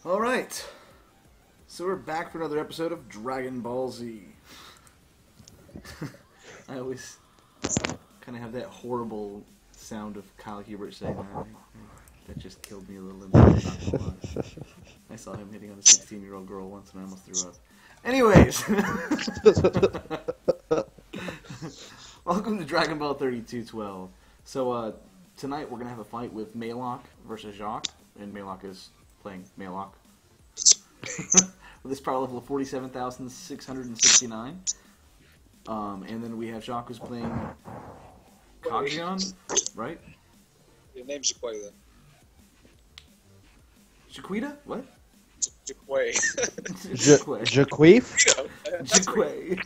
Alright, so we're back for another episode of DragonBall Z. I always kind of have that horrible sound of Kyle Hubert saying that. That just killed me a little bit. Not gonna lie. I saw him hitting on a 16-year-old girl once and I almost threw up. Anyways, welcome to DragonBall 3212. So tonight we're going to have a fight with Malock versus Jacques, and Malock is playing Malock. With this power level of 47,669. And then we have Jacques who's playing Kajiion, right? Your name's Jaquay then. Jaquita? What? Jaquay. Jaqueef? Jaquay.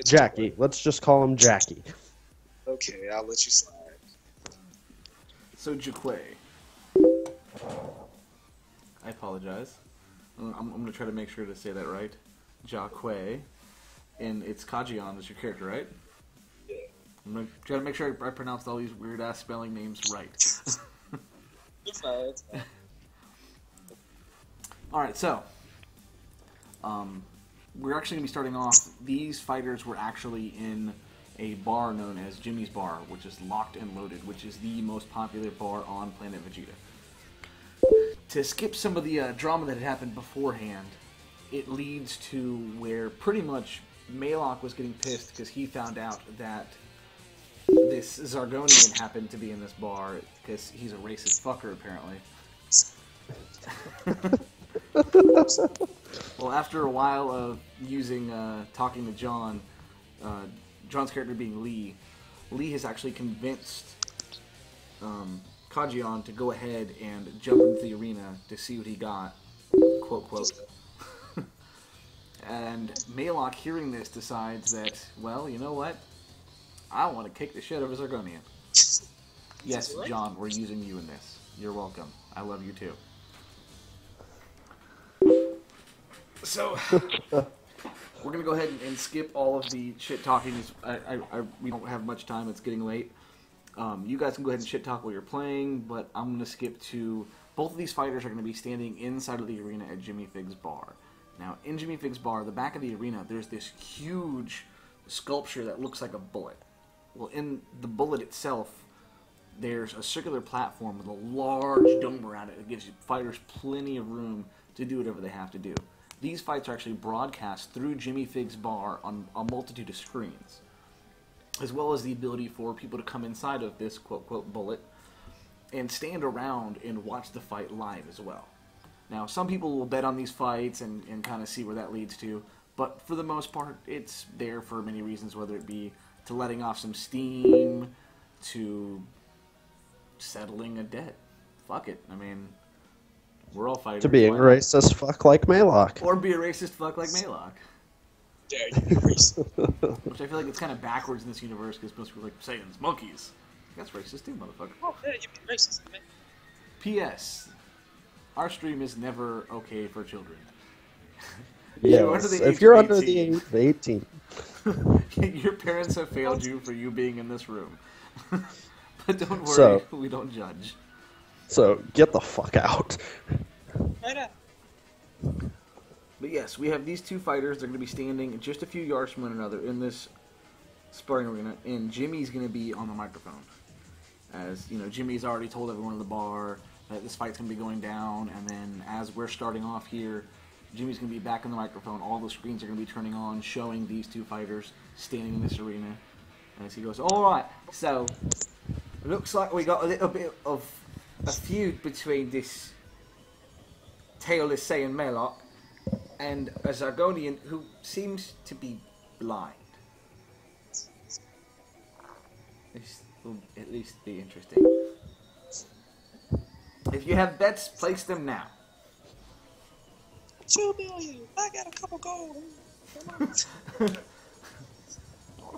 Jackie. Let's just call him Jackie. Okay, I'll let you slide. So Jaquay. I apologize. I'm going to try to make sure to say that right. Jaquay. And it's Kajiion as your character, right? Yeah. I'm going to try to make sure I pronounced all these weird-ass spelling names right. It's fine, it's fine. Alright, so we're actually going to be starting off. These fighters were actually in a bar known as Jimmy's Bar, which is Locked and Loaded, which is the most popular bar on Planet Vegeta. To skip some of the drama that had happened beforehand, it leads to where pretty much Malock was getting pissed because he found out that this Zargonian happened to be in this bar because he's a racist fucker, apparently. Well, after a while of using talking to John, John's character being Lee has actually convinced Kajiion to go ahead and jump into the arena to see what he got, quote, quote. And Malock, hearing this, decides that, well, you know what? I want to kick the shit out of Zargonian. Yes, John, we're using you in this. You're welcome. I love you too. So, we're going to go ahead and skip all of the shit talking. We don't have much time. It's getting late. You guys can go ahead and shit talk while you're playing, but I'm going to skip to... Both of these fighters are going to be standing inside of the arena at Jimmy Figg's bar. Now, in Jimmy Figg's bar, the back of the arena, there's this huge sculpture that looks like a bullet. Well, in the bullet itself, there's a circular platform with a large dome around it that gives fighters plenty of room to do whatever they have to do. These fights are actually broadcast through Jimmy Figg's bar on a multitude of screens, as well as the ability for people to come inside of this quote-quote bullet and stand around and watch the fight live as well. Now, some people will bet on these fights and kind of see where that leads to, but for the most part, it's there for many reasons, whether it be to letting off some steam, to settling a debt. Fuck it. I mean, we're all fighters. To being a racist fuck like Malock. Or be a racist fuck like Malock. Yeah, you're racist. Which I feel like it's kind of backwards in this universe because most people are like, Saiyans, monkeys. That's racist too, motherfucker. Oh, yeah, you mean racist, man. P.S. Our stream is never okay for children. Yes, if you're under the age of 18. Your parents have failed you for you being in this room. But don't worry, we don't judge. So, get the fuck out. Right up. But yes, we have these two fighters. They're going to be standing just a few yards from one another in this sparring arena, and Jimmy's going to be on the microphone. As, you know, Jimmy's already told everyone in the bar that this fight's going to be going down, and then as we're starting off here, Jimmy's going to be back on the microphone. All the screens are going to be turning on, showing these two fighters standing in this arena. As he goes, alright, so, it looks like we got a little bit of a feud between this tailless Saiyan Malock and a Zargonian who seems to be blind. This will at least be interesting. If you have bets, place them now. 2 million. I got a couple gold. I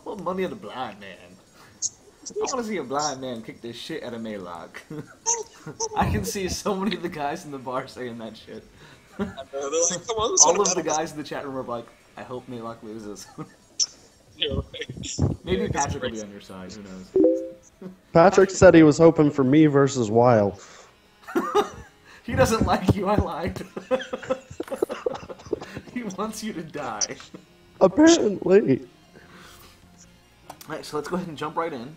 want money on the blind man. I want to see a blind man kick the shit out of Malock. I can see so many of the guys in the bar saying that shit. I know, they're like, come on, all of the guys in the chat room are like, I hope Malock loses. You're right. Maybe Patrick will be on your side, who knows. Patrick said he was hoping for me versus Wild. He doesn't like you, I lied. He wants you to die. Apparently. Alright, so let's go ahead and jump right in.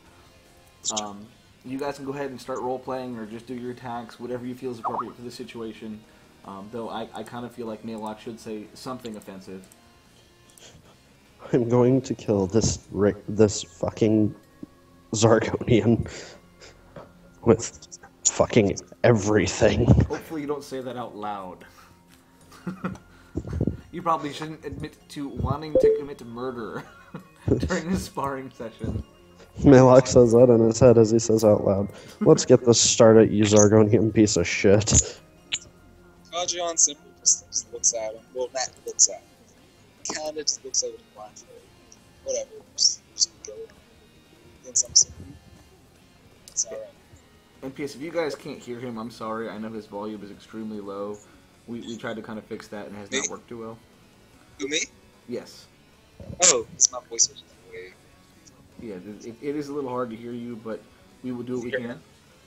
You guys can go ahead and start role-playing or just do your attacks, whatever you feel is appropriate for the situation. Though I kind of feel like Malock should say something offensive. I'm going to kill this fucking Zargonian with fucking everything. Hopefully you don't say that out loud. You probably shouldn't admit to wanting to commit murder during a sparring session. Malock says that in his head as he says out loud, "Let's get this started, you Zargonian piece of shit." Kajiion simply just looks at him. Well, not looks at him. Kinda just looks over the blindfold. Whatever. Just go. Thinks I'm simple. It's alright. And P.S. if you guys can't hear him, I'm sorry. I know his volume is extremely low. We tried to kind of fix that and it has not worked too well. Who, me? Yes. Oh, it's my voice was way. Yeah, it is a little hard to hear you, but we will do what we can.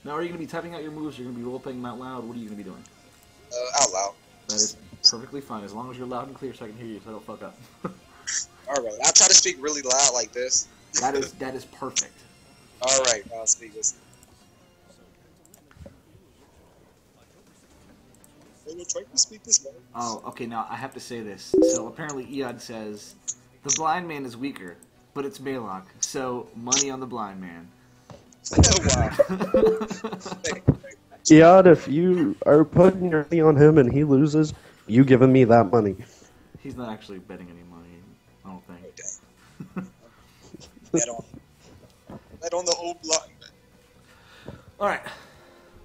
Now, are you going to be typing out your moves? Are you going to be role-playing them out loud? What are you going to be doing? Out loud. That is perfectly fine, as long as you're loud and clear so I can hear you, so I don't fuck up. Alright, I'll try to speak really loud like this. That is perfect. Alright, I'll speak this. We're trying to speak this loud. Oh, okay, now I have to say this. So apparently Eod says, the blind man is weaker, but it's Malock, so money on the blind man. Oh, wow. Eod, if you are putting your money on him and he loses, you giving me that money. He's not actually betting any money, I don't think. Okay. Bet on the old blind man. Alright.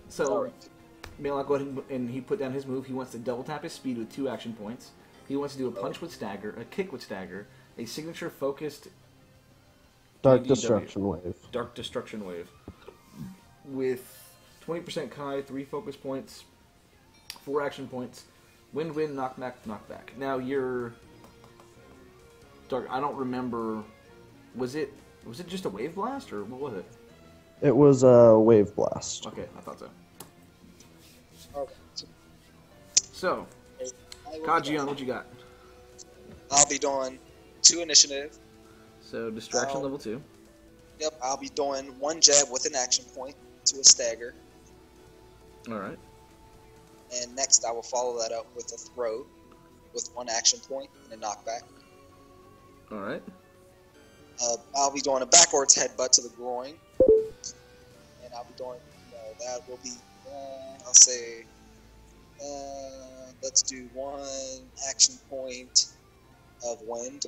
So, Malock, go ahead and he put down his move. He wants to double tap his speed with 2 action points. He wants to do a punch with stagger, a kick with stagger, a signature focused Dark Destruction Wave. Dark Destruction Wave. With 20% Kai, 3 focus points, 4 action points, wind, knockback, knockback. Now you're Dark. I don't remember. Was it just a wave blast or what was it? It was a wave blast. Okay, I thought so. Okay. So, Kajiion, what you got? I'll be doing 2 initiative. So distraction level 2. Yep, I'll be doing 1 jab with an action point to a stagger. Alright. And next I will follow that up with a throw with 1 action point and a knockback. Alright. I'll be doing a backwards headbutt to the groin. And I'll be doing, that will be, I'll say, let's do 1 action point of wind.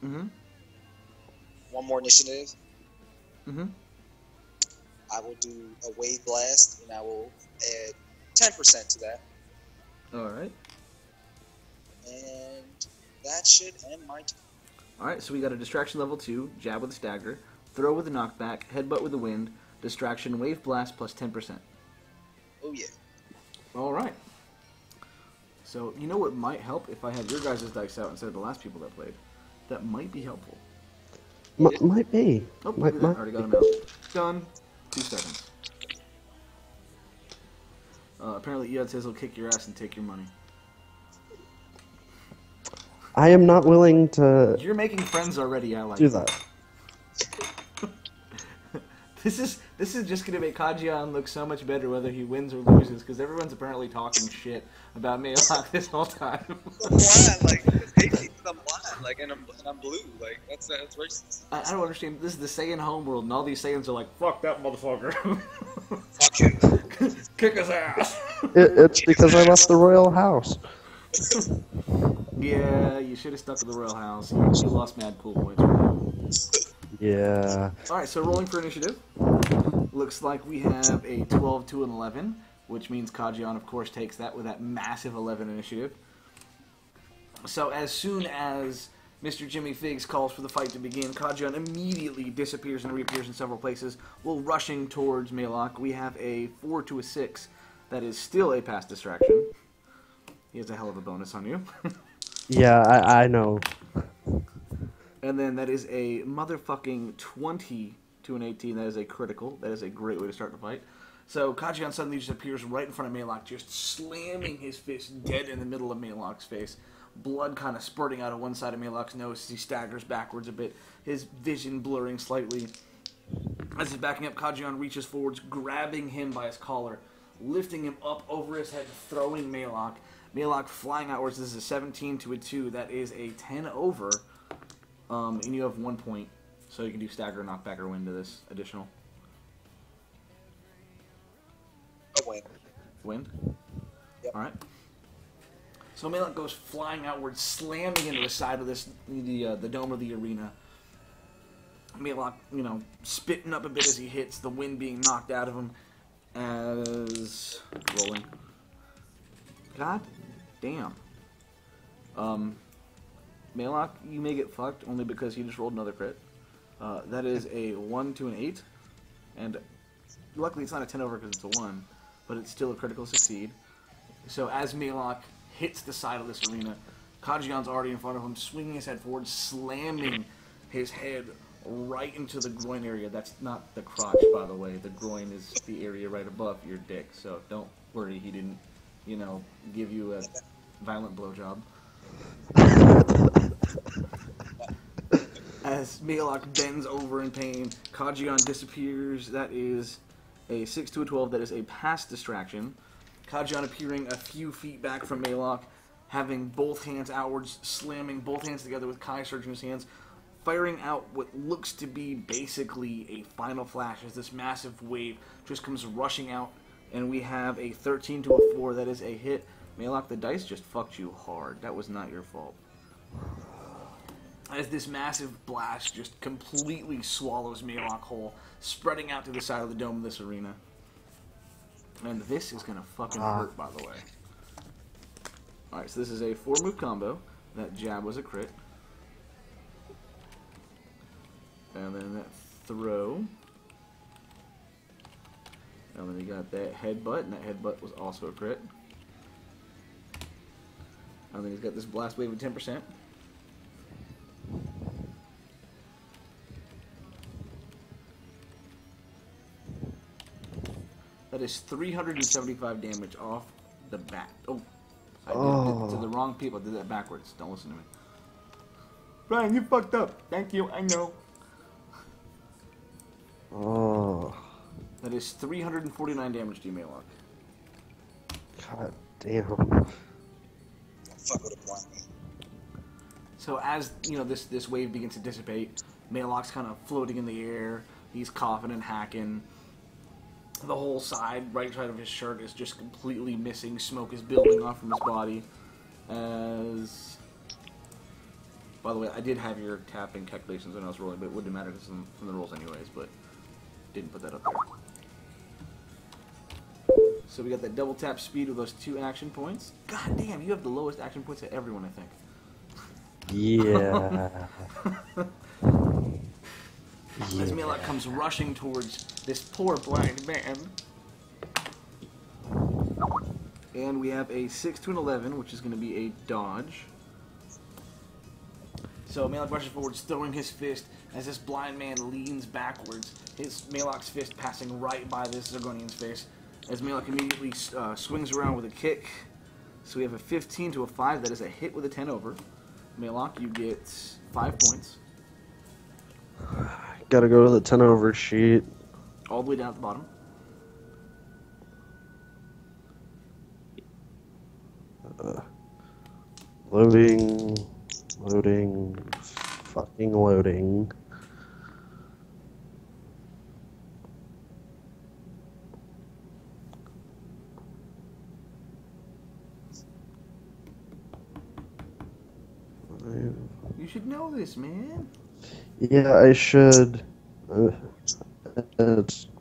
Mm-hmm. 1 more initiative. Mm-hmm. I will do a wave blast, and I will add 10% to that. Alright. And that should end my turn. Alright, so we got a distraction level 2, jab with a stagger, throw with a knockback, headbutt with the wind, distraction, wave blast plus 10%. Oh yeah. Alright. So, you know what might help if I had your guys' dice out instead of the last people that played? That might be helpful. Might be. Oh, Might, look at that. Already got him out. Done. 2 seconds. Apparently Eod says he'll kick your ass and take your money. I am not willing to You're making friends already, I like do that. This is just gonna make Kajiion look so much better whether he wins or loses, because everyone's apparently talking shit about Malock this whole time. I'm blind, like, it's hate me 'cause I'm blind, like, and I'm blue, like, that's racist. I don't understand. This is the Saiyan homeworld, and all these Saiyans are like, "Fuck that motherfucker, Fuck you. kick his ass." It's because I left the royal house. Yeah, you should have stuck with the royal house. You lost mad cool points. Yeah. Alright, so rolling for initiative. Looks like we have a 12, 2, and 11, which means Kajiion, of course, takes that with that massive 11 initiative. So as soon as Mr. Jimmy Figg calls for the fight to begin, Kajiion immediately disappears and reappears in several places, while rushing towards Malock. We have a 4 to a 6. That is still a pass distraction. He has a hell of a bonus on you. Yeah, I know. And then that is a motherfucking 20 to an 18. That is a critical. That is a great way to start the fight. So Kajiion suddenly just appears right in front of Malock, just slamming his fist dead in the middle of Malock's face. Blood kind of spurting out of one side of Malock's nose as he staggers backwards a bit, his vision blurring slightly. As he's backing up, Kajiion reaches forwards, grabbing him by his collar, lifting him up over his head, throwing Malock. Malock flying outwards. This is a 17 to a 2. That is a 10 over. And you have 1 point. So you can do stagger, knockback, or win to this additional. A win. Win? Yep. Alright. So Malock goes flying outwards, slamming into the side of the dome of the arena. Malock, spitting up a bit as he hits, the wind being knocked out of him as... rolling. God damn. Malock, you may get fucked only because he just rolled another crit. That is a 1 to an 8. And luckily it's not a 10 over because it's a 1, but it's still a critical succeed. So as Malock hits the side of this arena, Kajiion's already in front of him, swinging his head forward, slamming his head right into the groin area. That's not the crotch, by the way. The groin is the area right above your dick, so don't worry he didn't, give you a violent blowjob. As Malock bends over in pain, Kajiion disappears. That is a 6 to a 12. That is a pass distraction. Kajiion appearing a few feet back from Malock, having both hands outwards, slamming both hands together with Kai surging his hands, firing out what looks to be basically a final flash as this massive wave just comes rushing out, and we have a 13 to a 4. That is a hit. Malock, the dice just fucked you hard. That was not your fault. As this massive blast just completely swallows Malock whole, spreading out to the side of the dome of this arena. And this is going to fucking hurt, by the way. Alright, so this is a 4-move combo. That jab was a crit. And then that throw. And then you got that headbutt, and that headbutt was also a crit. And then he's got this blast wave of 10%. That is 375 damage off the bat. Oh, I did it to the wrong people. I did that backwards. Don't listen to me. Brian, you fucked up. Thank you. I know. Oh. That is 349 damage to you, Malock. God damn. Fuck with a blind man. So as this wave begins to dissipate, Malock's kind of floating in the air. He's coughing and hacking. The whole right side of his shirt is just completely missing. Smoke is building off from his body. As, by the way, I did have your tapping calculations when I was rolling, but it wouldn't matter because from the rolls anyways. But didn't put that up there. So we got that double tap speed with those 2 action points. God damn, you have the lowest action points of everyone, I think. Yeah. As Malock comes rushing towards this poor blind man. And we have a 6 to an 11, which is going to be a dodge. So Malock rushes forwards, throwing his fist as this blind man leans backwards. Malock's fist passing right by this Zargonian's face. As Malock immediately swings around with a kick. So we have a 15 to a 5. That is a hit with a 10 over. Malock, you get 5 points. Gotta go to the 10 over sheet. All the way down at the bottom. Loading. Fucking loading. You should know this, man. Yeah, I should. I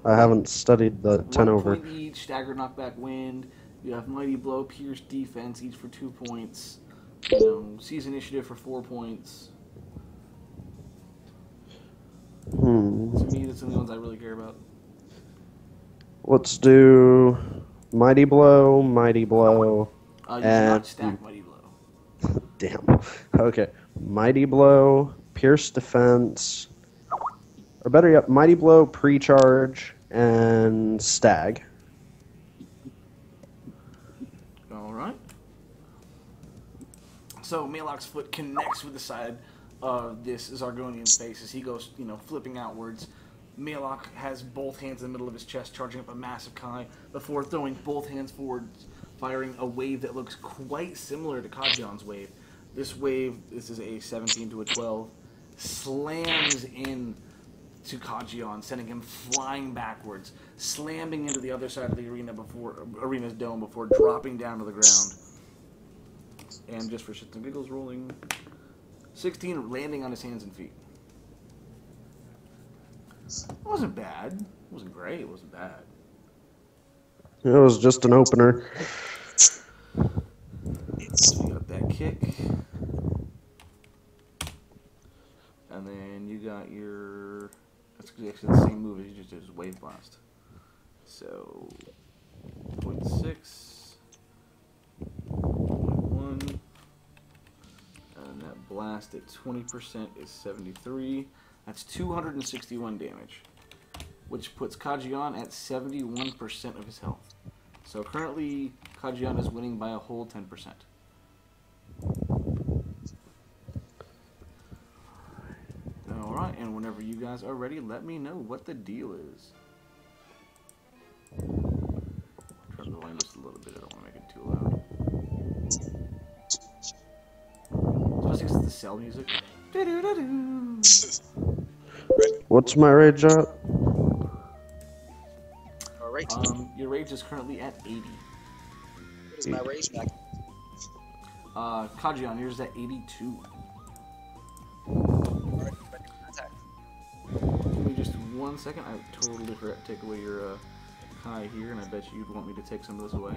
haven't studied the 10 over. 1 point each, stagger, knockback, wind. You have Mighty Blow, Pierce, Defense, each for 2 points. Seize Initiative for 4 points. To me, that's the only ones I really care about. Let's do Mighty Blow, Mighty Blow. You cannot stack Mighty Blow. Damn. Okay. Mighty Blow, Pierce Defense, or better yet, Mighty Blow, Pre-Charge, and Stag. So Malock's foot connects with the side of this Zargonian's face as he goes, flipping outwards. Malock has both hands in the middle of his chest, charging up a massive Kai before throwing both hands forward, firing a wave that looks quite similar to Kajiion's wave. This wave, this is a 17 to a 12, slams in to Kajiion, sending him flying backwards, slamming into the other side of the arena's dome before dropping down to the ground. And just for shits and giggles, rolling 16, landing on his hands and feet. It wasn't bad. It wasn't great. It wasn't bad. It was just an opener. So you got that kick. And then you got your... That's actually the same move as you just did, is Wave Blast. So... 0.6... 0.1... And that blast at 20% is 73. That's 261 damage, which puts Kajiion at 71% of his health. So currently, Kajiion is winning by a whole 10%. Alright, and whenever you guys are ready, let me know what the deal is. Try to volume just a little bit, I don't want to make it too loud. Especially because it's the cell music. What's my rage at? Alright. Your rage is currently at 80. What is my rage, Mac? Kajiion, yours is at 82. Alright, attack. Give me just 1 second. I totally forgot to take away your Kai here, and I bet you'd want me to take some of this away.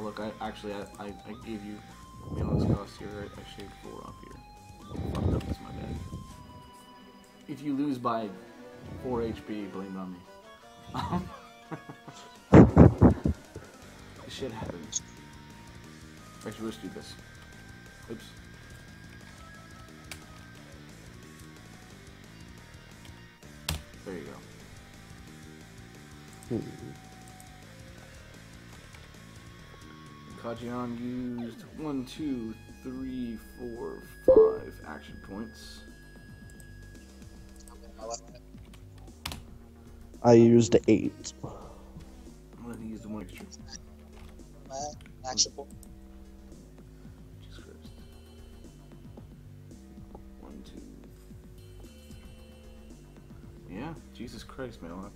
Look, I gave you Malock's cost here. I shaved 4 off here. Fucked up, that's my bad. If you lose by 4 HP, blame it on me. Shit happens. Actually, let's do this. Oops. There you go. Kajiion used 1, 2, 3, 4, 5 action points. I used 8. And then he used 1 extra. Action point. Jesus Christ. 1, 2. Yeah, Jesus Christ, Malock.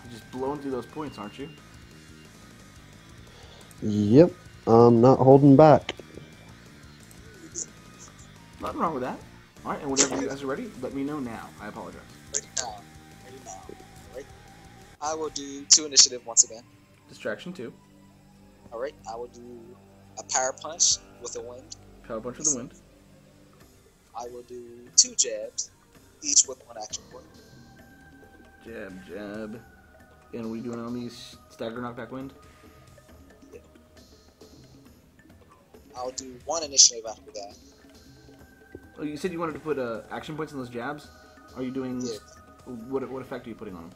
You're just blowing through those points, aren't you? Yep, I'm not holding back. Nothing wrong with that. Alright, and whenever you guys are ready, let me know now. I apologize. Ready now. Ready now. Alright. I will do 2 initiative once again. Distraction 2. Alright, I will do a power punch with a wind. Power punch with the wind. I will do 2 jabs, each with 1 action point. Jab, jab. And are we doing on these stagger knockback wind? Yeah. I'll do 1 initiative after that. Oh, you said you wanted to put action points in those jabs? Are you doing... Yeah. What effect are you putting on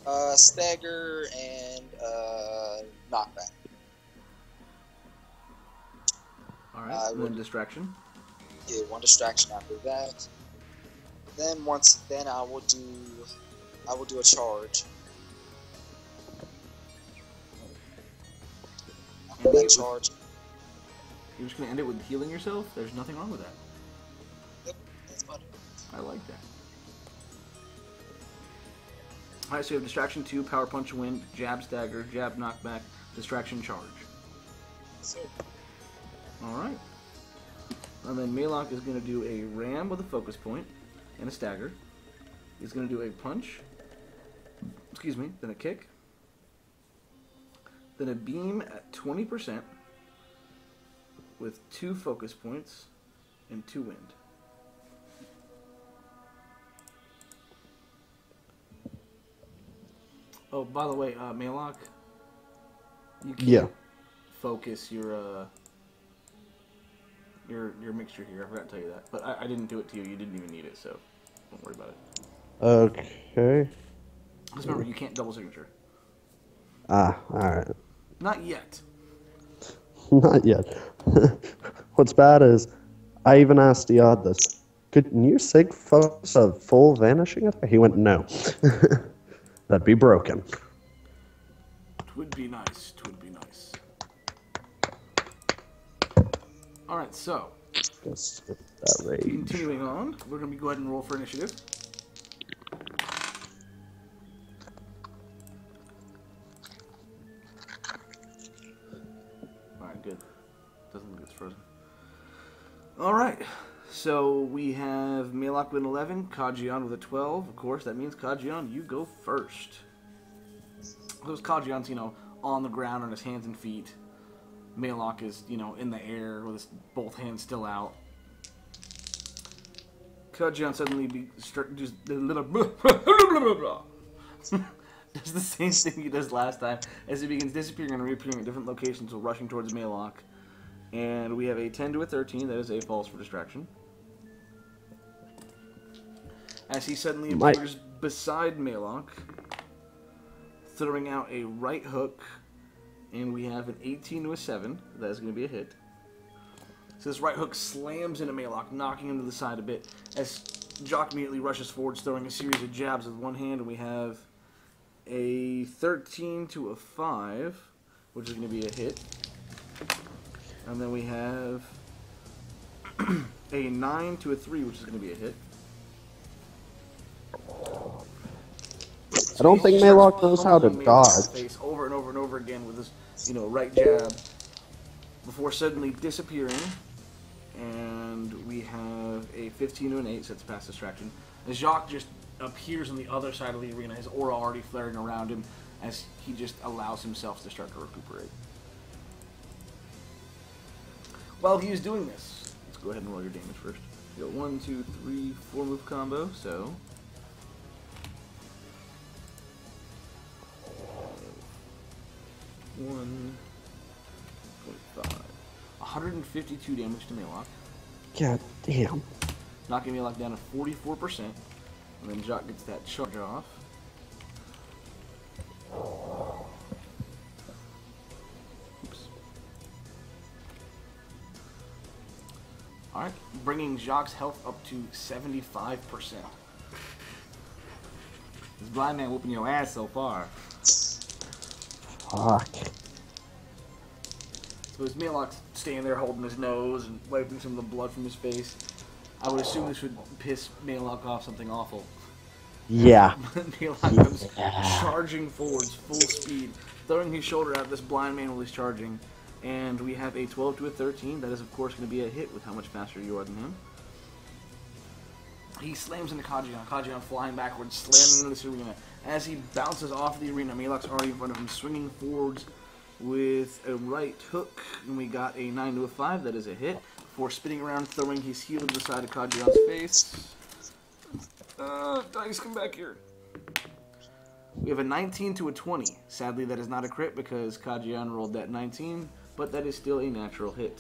them? Stagger and knockback. Alright, and then distraction? Yeah, 1 distraction after that. Then I will do a charge. After that charge. You're just gonna end it with healing yourself? There's nothing wrong with that. Yep, that's fun. I like that. Alright, so you have distraction 2, power punch wind, jab stagger, jab knockback, distraction charge. So, Alright. And then Malock is going to do a ram with a focus point and a stagger. He's going to do a punch. Excuse me. Then a kick. Then a beam at 20% with 2 focus points and 2 wind. Oh, by the way, Malock, you can't focus your your mixture here. I forgot to tell you that. But I didn't do it to you. You didn't even need it, so don't worry about it. Okay. Just remember, you can't double signature. Ah, alright. Not yet. Not yet. What's bad is, I even asked the odd this. Could new sig focus a full vanishing attack? He went, no. That'd be broken. Twould be nice. Twould be nice. Alright, so. Let's skip that rage. Continuing on, we're going to go ahead and roll for initiative. Alright, good. Doesn't look like it's frozen. Alright, so we have Malock with an 11, Kajiion with a 12. Of course, that means Kajiion, you go first. Those Kajiion's, you know, on the ground on his hands and feet. Malock is, you know, in the air with his both hands still out. Kajiion suddenly does the little does the same thing he does last time as he begins disappearing and reappearing at different locations while rushing towards Malock. And we have a 10 to a 13. That is a false for distraction. As he suddenly appears beside Malock, throwing out a right hook. And we have an 18 to a 7. That is going to be a hit. So this right hook slams into Malock, knocking him to the side a bit. As Jock immediately rushes forwards, throwing a series of jabs with one hand. And we have a 13 to a 5, which is going to be a hit. And then we have a 9 to a 3, which is going to be a hit. I don't think Malock knows how to dodge. Face over and over and over again with this, you know, right jab, before suddenly disappearing. And we have a 15 to an 8, so it's past distraction. As Jacques just appears on the other side of the arena, his aura already flaring around him, as he just allows himself to start to recuperate. While he is doing this, let's go ahead and roll your damage first. You got 1, 2, 3, 4 move combo, so 152 damage to Malock. God damn. Knocking Malock down to 44%. And then Jock gets that charge off. Oops. Alright, bringing Jock's health up to 75%. This blind man whooping your ass so far. Fuck. So as Malock's standing there holding his nose and wiping some of the blood from his face, I would assume this would piss Malock off something awful. Yeah. Malock comes charging forwards, full speed, throwing his shoulder at this blind man while he's charging. And we have a 12 to a 13. That is, of course, going to be a hit with how much faster you are than him. He slams into Kajiion. Kajiion flying backwards, slamming into this arena. As he bounces off the arena, Malock's already in front of him, swinging forwards with a right hook. And we got a 9 to a 5. That is a hit. Before spinning around, throwing his heel to the side of Kajion's face. Dice, come back here. We have a 19 to a 20. Sadly, that is not a crit because Kajiion rolled that 19, but that is still a natural hit.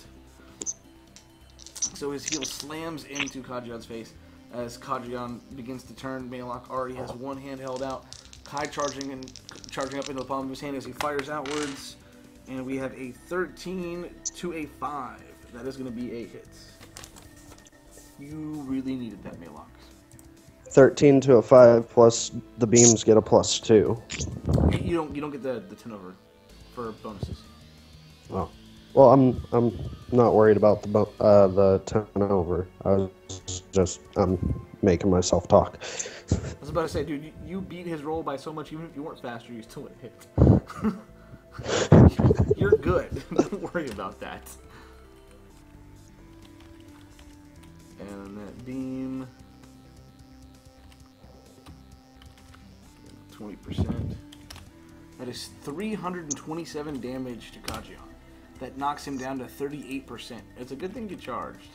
So his heel slams into Kajion's face as Kajiion begins to turn. Malock already has one hand held out. Kai charging up into the palm of his hand as he fires outwards. And we have a 13 to a 5. That is going to be a hit. You really needed that, Malock. 13 to a 5 plus the beams get a +2. You don't get the 10 over for bonuses. Oh. Well, I'm not worried about the 10 over. I was just making myself talk. I was about to say, dude, you beat his roll by so much. Even if you weren't faster, you still would hit. You're good. Don't worry about that. And that beam, 20%. That is 327 damage to Kajiion. That knocks him down to 38%. It's a good thing you charged.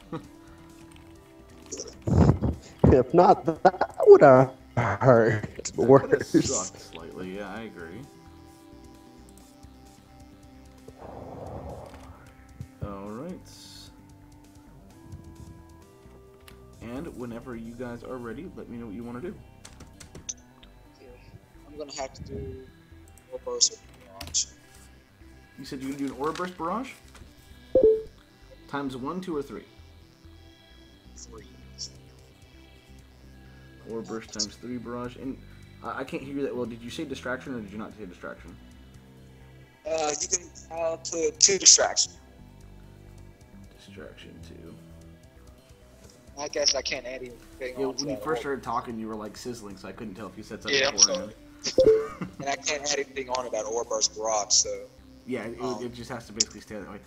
If not, that would have hurt worse. That sucked slightly. Yeah, I agree. Alright. whenever you guys are ready, let me know what you want to do. Okay. I'm gonna have to do more burst or barrage. You said you're going to do an Aura Burst Barrage? Times 1, 2, or 3? 3. Aura Burst times 3 Barrage. And I can't hear you that well. Did you say Distraction or did you not say Distraction? You can put 2 distraction. Distraction 2. I guess I can't add anything. Yeah, when you first started talking, you were like sizzling, so I couldn't tell if you said something Yeah, I'm beforehand. sorry. And I can't add anything on about Aura Burst Barrage, so. Yeah, it just has to basically stay that way.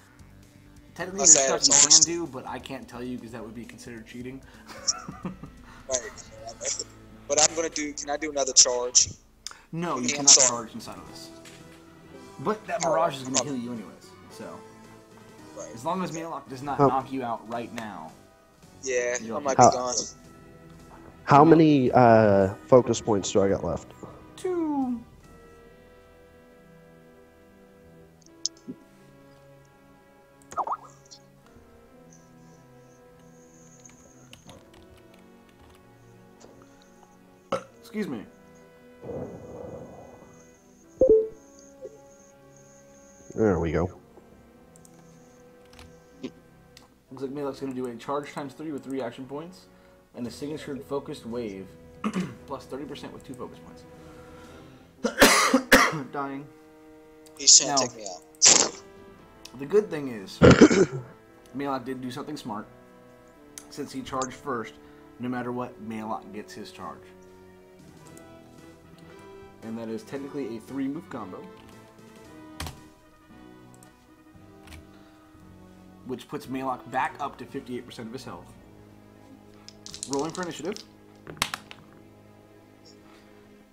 Technically, Unless there's I stuff have you to- can do, but I can't tell you because that would be considered cheating. Right. But I'm gonna do. Can I do another charge? No, you Yeah, I'm cannot sorry. charge inside of this. But that barrage is going to heal you anyways, so. Right. As long as Malock does not Oh. knock you out right now. Yeah, You're I might How- be gone. How many focus points do I got left? 2. Excuse me. There we go. Looks like Malock's going to do a charge times 3 with 3 action points, and a signature focused wave, plus 30% with 2 focus points. Dying. He's trying to Now- take me out. The good thing is, Malock did do something smart. Since he charged first, no matter what, Malock gets his charge. And that is technically a 3-move combo. Which puts Malock back up to 58% of his health. Rolling for initiative.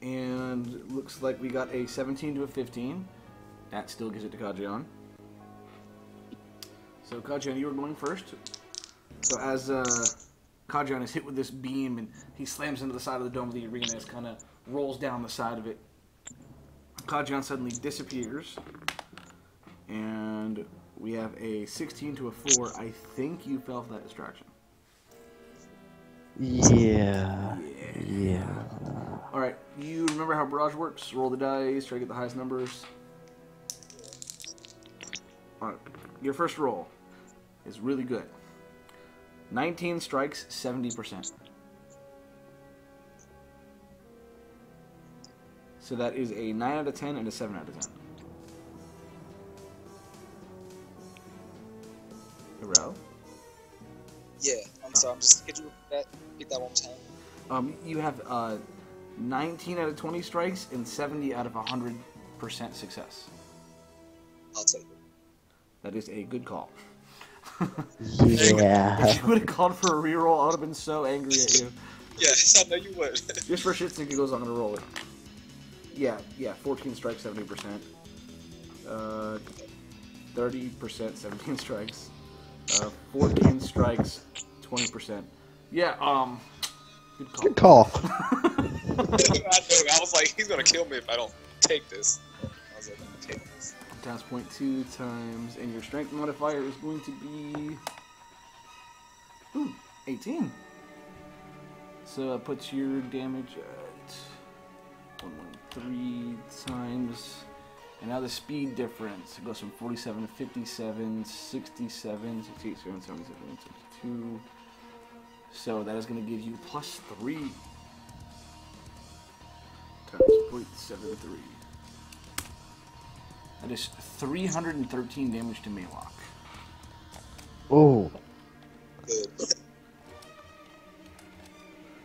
And looks like we got a 17 to a 15. That still gives it to Kajiion. So Kajiion, you were going first. So as Kajiion is hit with this beam and he slams into the side of the dome of the arena, it kind of rolls down the side of it. Kajiion suddenly disappears. And we have a 16 to a 4. I think you fell for that distraction. Yeah. Alright, you remember how barrage works? Roll the dice, try to get the highest numbers. Alright, your first roll is really good. 19 strikes, 70%. So that is a 9 out of 10 and a 7 out of 10. Hero. Yeah, I'm sorry. I'm just. Could you repeat that one more time? You have 19 out of 20 strikes and 70 out of 100% success. I'll take it. That is a good call. Yeah. If you would have called for a reroll, I would have been so angry at you. Yes, I know you would. Just for shits and giggles, I'm gonna roll it. Yeah, 14 strikes, 70%. 30%, 17 strikes. 14 strikes, 20%. Yeah, good call. Good call. I knew. I was like, he's gonna kill me if I don't take this. I was like, I'm gonna take this. Times 0.2 times, and your strength modifier is going to be 18. So that puts your damage at 113 times, and now the speed difference, it goes from 47 to 57, 67, 68, 77, 72. So that is going to give you plus 3 times 0.73. That is 313 damage to Malock. Oh, Good.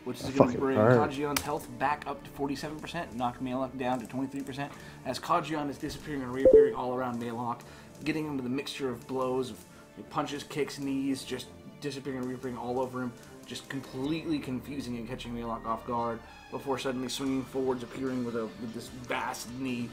Which is going Fucking to bring hard. Kajiion's health back up to 47%, knock Malock down to 23%, as Kajiion is disappearing and reappearing all around Malock, getting into the mixture of blows, of punches, kicks, knees, just disappearing and reappearing all over him, just completely confusing and catching Malock off guard, before suddenly swinging forwards, appearing with this vast knee.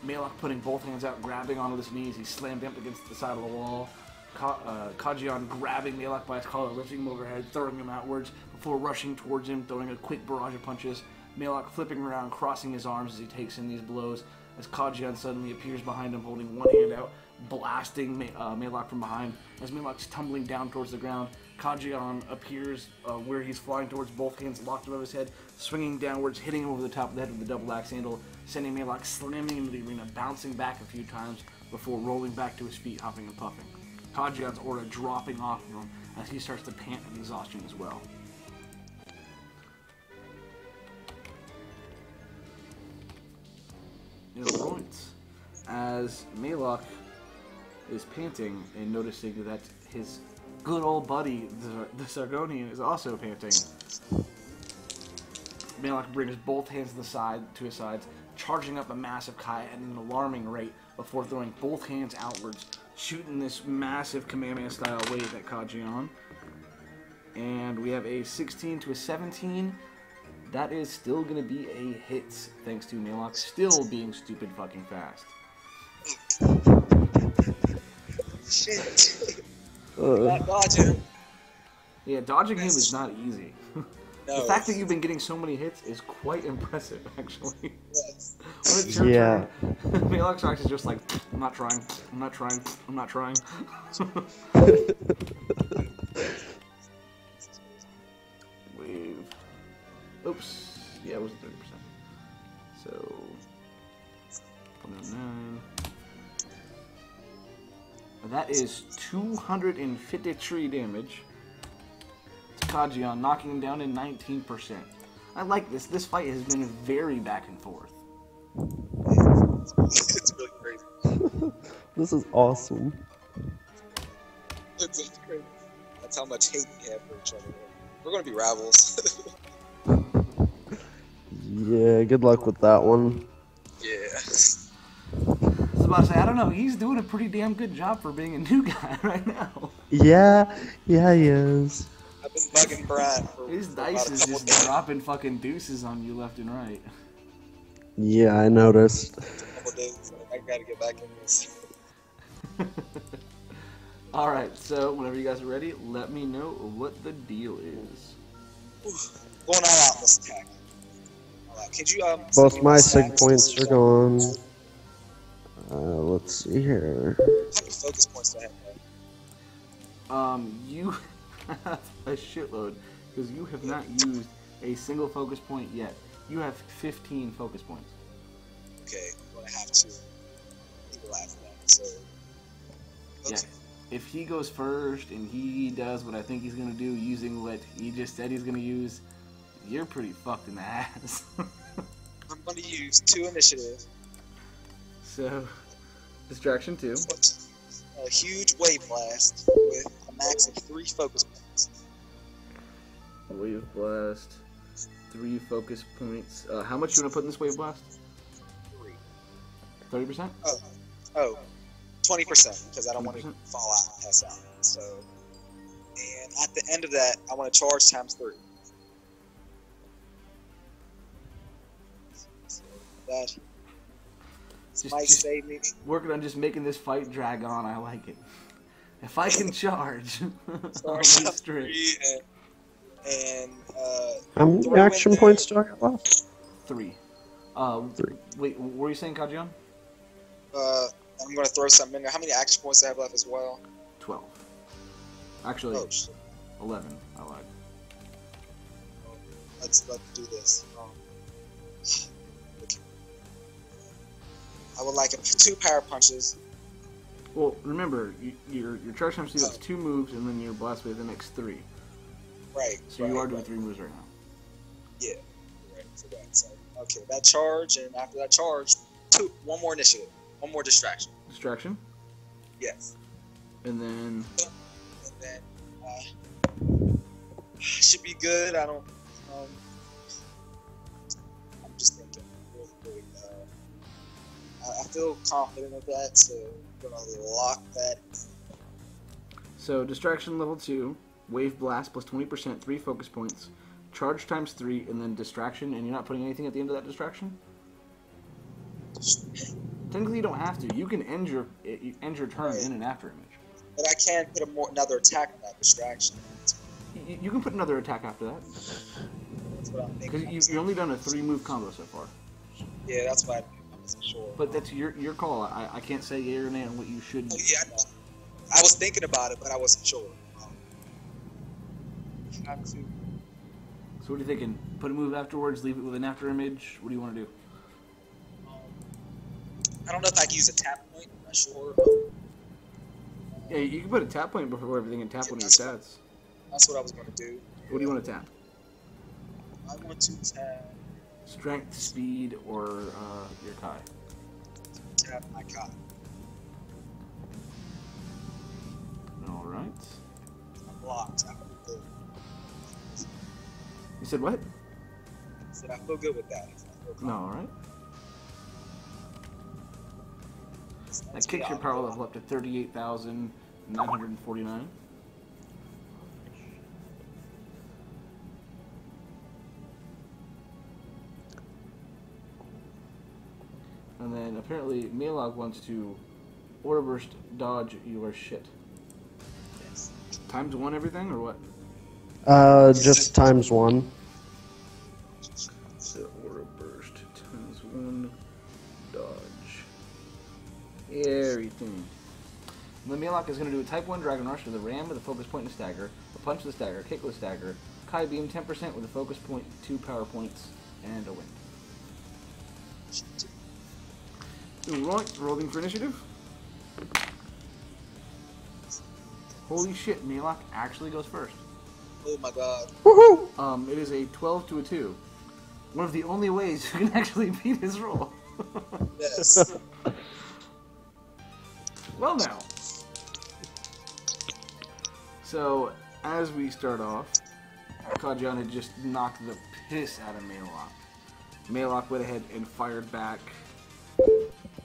Malock putting both hands out, grabbing onto his knees, he's slammed up against the side of the wall. Kajiion grabbing Malock by his collar, lifting him overhead, throwing him outwards, before rushing towards him, throwing a quick barrage of punches. Malock flipping around, crossing his arms as he takes in these blows. as Kajiion suddenly appears behind him holding one hand out, blasting Malock from behind. As Malock's tumbling down towards the ground, Kajiion appears where he's flying towards, both hands locked above his head, swinging downwards, hitting him over the top of the head with the double axe handle, sending Malock slamming into the arena, bouncing back a few times before rolling back to his feet, huffing and puffing. Kajiion's aura dropping off of him as he starts to pant in exhaustion as well. Points. As Malock is panting and noticing that his good old buddy, the Zargonian, is also panting, Malock brings both hands to his sides, charging up a massive Kai at an alarming rate before throwing both hands outwards, shooting this massive Kamehameha-style wave at Kajiion. And we have a 16 to a 17. That is still going to be a hit, thanks to Malock still being stupid fucking fast. Shit. Not dodging. Yeah, dodging him is not easy. No. The fact that you've been getting so many hits is quite impressive, actually. Yes. When it's your turn, Malock's actually just like, I'm not trying, I'm not trying, I'm not trying. Wave. Oops. Yeah, it was 30%. So, 109. That is 253 damage to Kajiion, knocking him down in 19%. I like this. This fight has been very back and forth. It's really crazy. This is awesome. It's crazy. That's how much hate we have for each other. We're gonna be rivals. Yeah, good luck with that one. Yeah. I was about to say, I don't know, he's doing a pretty damn good job for being a new guy right now. Yeah, he is. I've been bugging Brian for His dice is just dropping fucking deuces on you left and right. Yeah, I noticed. a couple days. I gotta get back in this. Alright, so whenever you guys are ready, let me know what the deal is. Going all out this attack. Could you Both my sig points are gone. Let's see here. How many focus points do I have? You have a shitload, because you have not used a single focus point yet. You have 15 focus points. Okay, I'm gonna have to equalize that, so... Okay. Yeah. If he goes first and he does what I think he's gonna do using what he just said he's gonna use, you're pretty fucked in the ass. I'm gonna use 2 initiative. So, distraction 2. A huge wave blast with a max of 3 focus points. Wave blast, 3 focus points. How much do you want to put in this wave blast? 3. 30%? Oh, 20%, because I don't want to fall out and pass out. So, and at the end of that, I want to charge times 3. So that might save me. Working on just making this fight drag on. I like it. If I can charge, I'll be strict. And how many action points do I have left? 3. 3. Wait, what were you saying, Kajiion? I'm going to throw something in there. How many action points do I have left as well? 12. Actually, Oh, shit. 11. I lied. Let's do this. Okay. I would like 2 power punches. Well, remember, your charge times 2 is 2 moves, and then your blast wave the next 3. Right. So you are doing 3 moves right now. Yeah. Right for that. So, okay, that charge, and after that charge, 1 more initiative. 1 more distraction. Distraction? Yes. And then... should be good. I don't... I'm just thinking. Really, I feel confident of that, so I'm going to lock that in. So, distraction level 2, wave blast plus 20%, 3 focus points, charge times 3, and then distraction, and you're not putting anything at the end of that distraction? Technically, you don't have to. You can end your turn in an after image. But I can put another attack on that distraction. You can put another attack after that. That's what I'm thinking. Because you've only done a 3-move combo so far. Yeah, that's what I'm wasn't sure. But that's your call. I can't say yay or nay on what you should. Oh, yeah, I know. I was thinking about it, but I wasn't sure. Have to. So what are you thinking? Put a move afterwards, leave it with an after image? What do you want to do? I don't know if I can use a tap point. I'm not sure. Yeah, you can put a tap point before everything and tap one of your stats. That's what I was going to do. What do you want to tap? I want to tap. Strength, speed, or your Kai? Tap my Kai. Alright. I'm blocked. I feel good. You said what? I said I feel good with that. No, alright. That kicks your power level up to 38,949. And then apparently Malock wants to order burst dodge your shit. Yes. Times 1 everything or what? Just times 1. So order burst times 1 dodge everything. And then Malock is going to do a type 1 Dragon Rush with a ram with a focus point and a stagger, a punch with a stagger, a kick with a stagger, Kai Beam 10% with a focus point, 2 power points, and a win. Alright, rolling for initiative. Holy shit, Malock actually goes first. Oh my god. Woohoo! It is a 12 to a 2. One of the only ways you can actually beat his roll. Yes. Well now. So, as we start off, Kajiion had just knocked the piss out of Malock. Malock went ahead and fired back,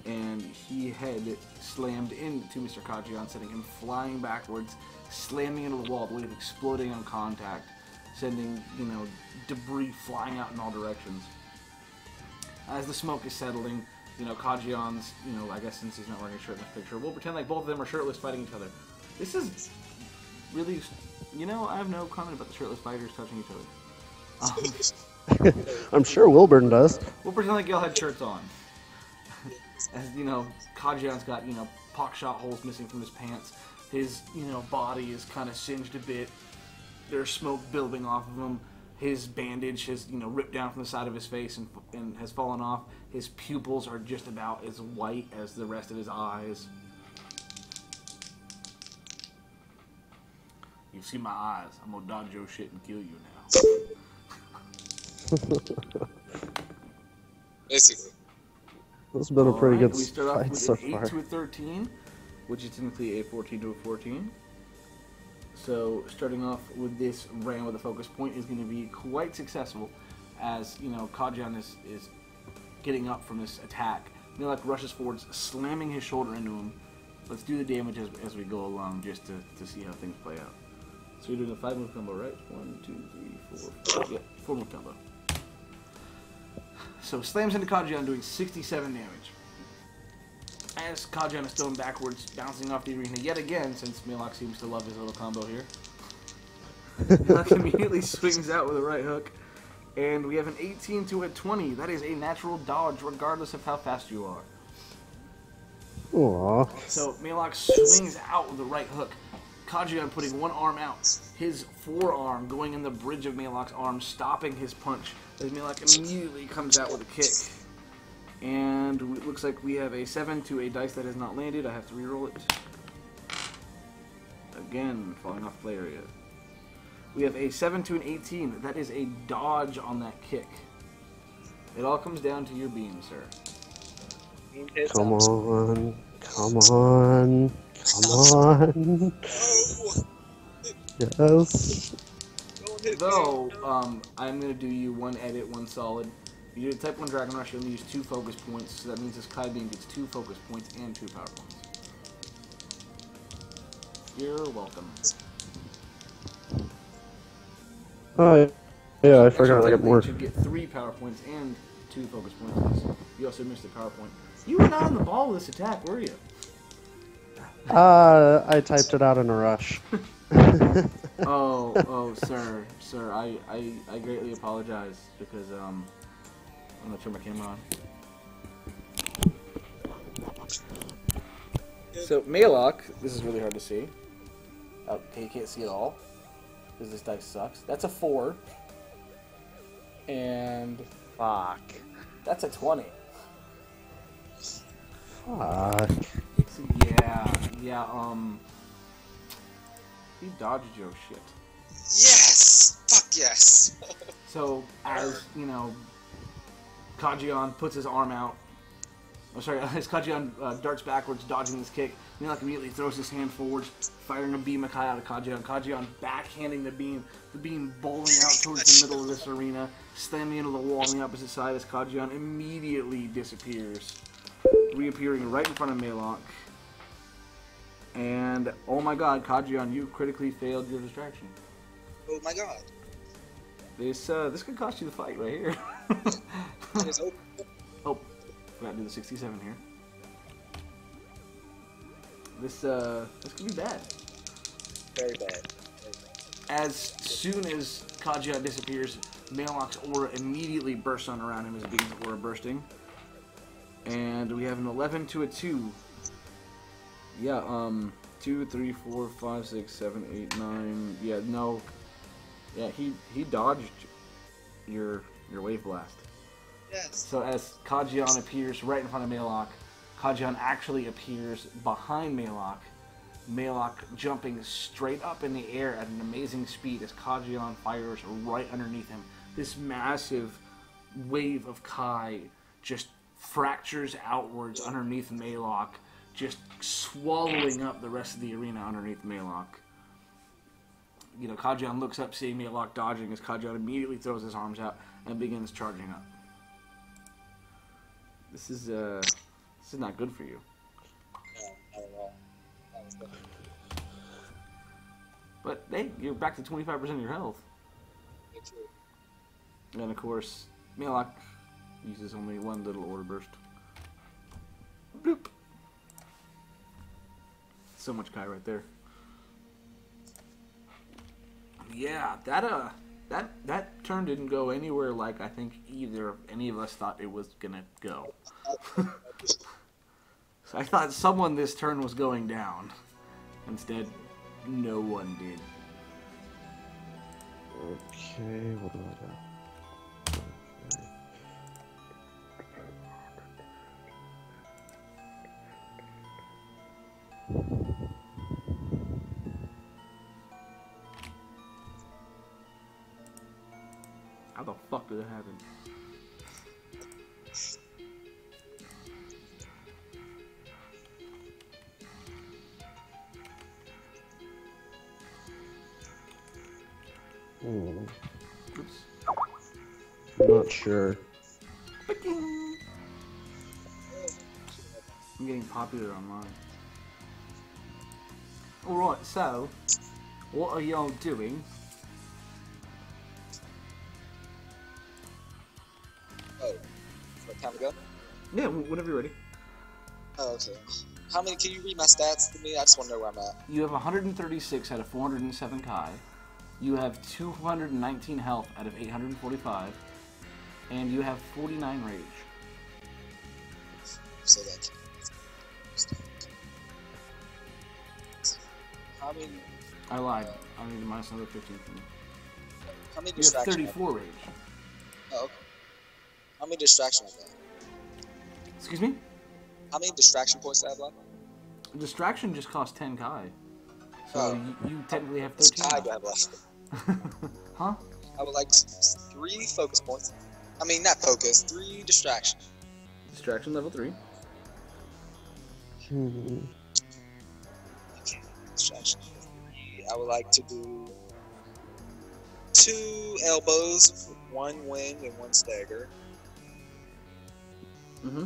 and he had slammed into Mr. Kajiion, sending him flying backwards, slamming into the wall, the wave exploding on contact, sending, debris flying out in all directions. As the smoke is settling, Kajiion's, I guess since he's not wearing a shirt in this picture, we'll pretend like both of them are shirtless fighting each other. This is really, I have no comment about the shirtless fighters touching each other. I'm sure Wilburn does. We'll pretend like y'all had shirts on. As, Kajiion's got, pock shot holes missing from his pants. His, body is kind of singed a bit. There's smoke building off of him. His bandage has, ripped down from the side of his face and has fallen off. His pupils are just about as white as the rest of his eyes. You see my eyes. I'm gonna dodge your shit and kill you now. Basically. This has been a pretty good We start off fight with so an 8 far. to a 13, which is technically a 14 to a 14. So starting off with this ram with a focus point is going to be quite successful, as Kajiion is getting up from this attack. Malock rushes forwards, slamming his shoulder into him. Let's do the damage as we go along, just to see how things play out. So you're doing a 5-move combo, right? 1, 2, 3, 4. Yep, 4-move combo. So slams into Kajiion, doing 67 damage. As Kajiion is thrown backwards, bouncing off the arena yet again, since Malock seems to love his little combo here. Malock immediately swings out with a right hook, and we have an 18 to a 20. That is a natural dodge, regardless of how fast you are. Aww. So Malock swings out with a right hook. Kajiion putting one arm out, his forearm going in the bridge of Malock's arm, stopping his punch, as Malock immediately comes out with a kick. And it looks like we have a 7 to a dice that has not landed. I have to reroll it. Again, falling off play area. We have a 7 to an 18. That is a dodge on that kick. It all comes down to your beam, sir. Come on. Come on. Come on. Yes. Though, I'm going to do you one edit, one solid. You do a type 1 Dragon Rush, you only use 2 focus points, so that means this Kai Beam gets 2 focus points and 2 power points. You're welcome. Oh, yeah, I forgot I got more. You should get 3 power points and 2 focus points. You also missed a power point. You were not on the ball with this attack, were you? I typed it out in a rush. Oh, sir, I greatly apologize because I'm gonna turn my camera on. So Malock, this is really hard to see. Okay, you can't see it all because this dice sucks. That's a 4, and Fuck. that's a 20. Fuck. So yeah. He dodged your shit. Yes! Fuck yes! So as you know, Kajiion puts his arm out. Oh, sorry, as Kajiion darts backwards, dodging this kick, Malock immediately throws his hand forwards, firing a beam of Kai out of Kajiion. Kajiion backhanding the beam bowling out towards the middle of this arena, slamming into the wall on the opposite side as Kajiion immediately disappears, reappearing right in front of Malock. And oh my god, Kajiion, you critically failed your distraction. Oh my god. This could cost you the fight right here. It's open. Oh, forgot to do the 67 here. This could be bad. Very bad. As soon as Kajiion disappears, Malock's aura immediately bursts on around him as beams of aura bursting. And we have an 11 to a 2. Yeah, 2, 3, 4, 5, 6, 7, 8, 9. Yeah, no. Yeah, he dodged your wave blast. Yes. So as Kajiion appears right in front of Malock, Kajiion actually appears behind Malock. Malock jumping straight up in the air at an amazing speed as Kajiion fires right underneath him. This massive wave of Kai just fractures outwards underneath Malock, just swallowing up the rest of the arena underneath Malock. You know, Kajiion looks up, seeing Malock dodging, as Kajiion immediately throws his arms out and begins charging up. This is not good for you. No, not at all. That was good. But hey, you're back to 25% of your health. Good too. And of course, Malock uses only one little order burst. Bloop. So much Kai right there. Yeah, that turn didn't go anywhere like I think any of us thought it was gonna go. So I thought someone this turn was going down. Instead, no one did. Okay, what do I got? Okay. How the fuck did that happen? Oops. I'm not sure. I'm getting popular online. Alright, so, what are y'all doing? Oh, time to go? Yeah, whenever you're ready. Oh, okay. How many? Can you read my stats to me? I just want to know where I'm at. You have 136 out of 407 Kai. You have 219 health out of 845. And you have 49 rage. So that. How many? I lied. I need to minus another 15 from you. How many You have distractions? 34 rage. Oh, okay. How many distractions I got? Excuse me? How many distraction points do I have left? Distraction just costs 10 Kai. So Oh. you technically have How 13. many do I have left? Huh? I would like 3 focus points. I mean, not focus. 3 distraction. Distraction level 3. Okay, distraction. 3. I would like to do 2 elbows, 1 wind and 1 stagger, Mm-hmm.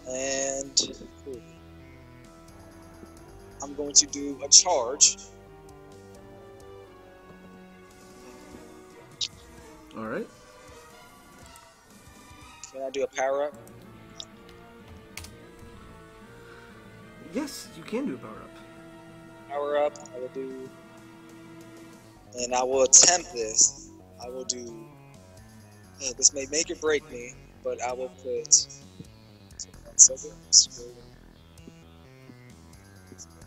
and I'm going to do a charge. Alright. Can I do a power up? Yes, you can do a power up. Power up, I will do, and I will attempt this. I will do, this may make or break me, but I will put, 1 second. So good. Scroll.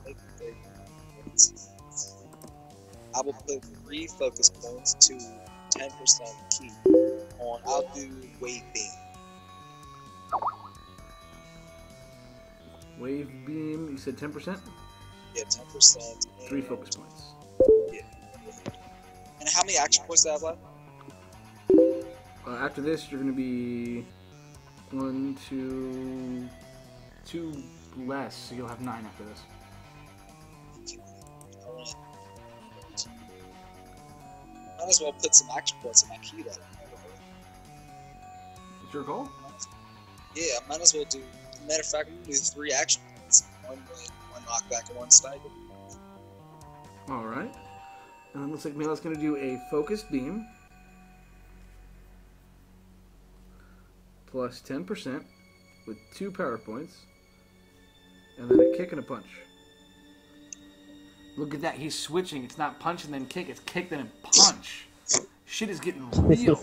Make 30 points. I will put 3 focus points to 10% key on. I'll do wave beam. Wave beam, you said 10%? Yeah, 10%. 3 focus points. Yeah. And how many action points do I have left? After this, you're going to be 1, 2, 2 less, so you'll have 9 after this. Might as well put some action points in my key then. It's your call? Yeah, I might as well do. Matter of fact, I'm gonna do 3 action points. 1 win, 1 knockback, and 1 stipend. Alright. And it looks like Malock's going to do a focused beam. Plus 10% with 2 power points. And then a kick and a punch. Look at that, he's switching. It's not punch and then kick, it's kick then punch. Shit is getting real.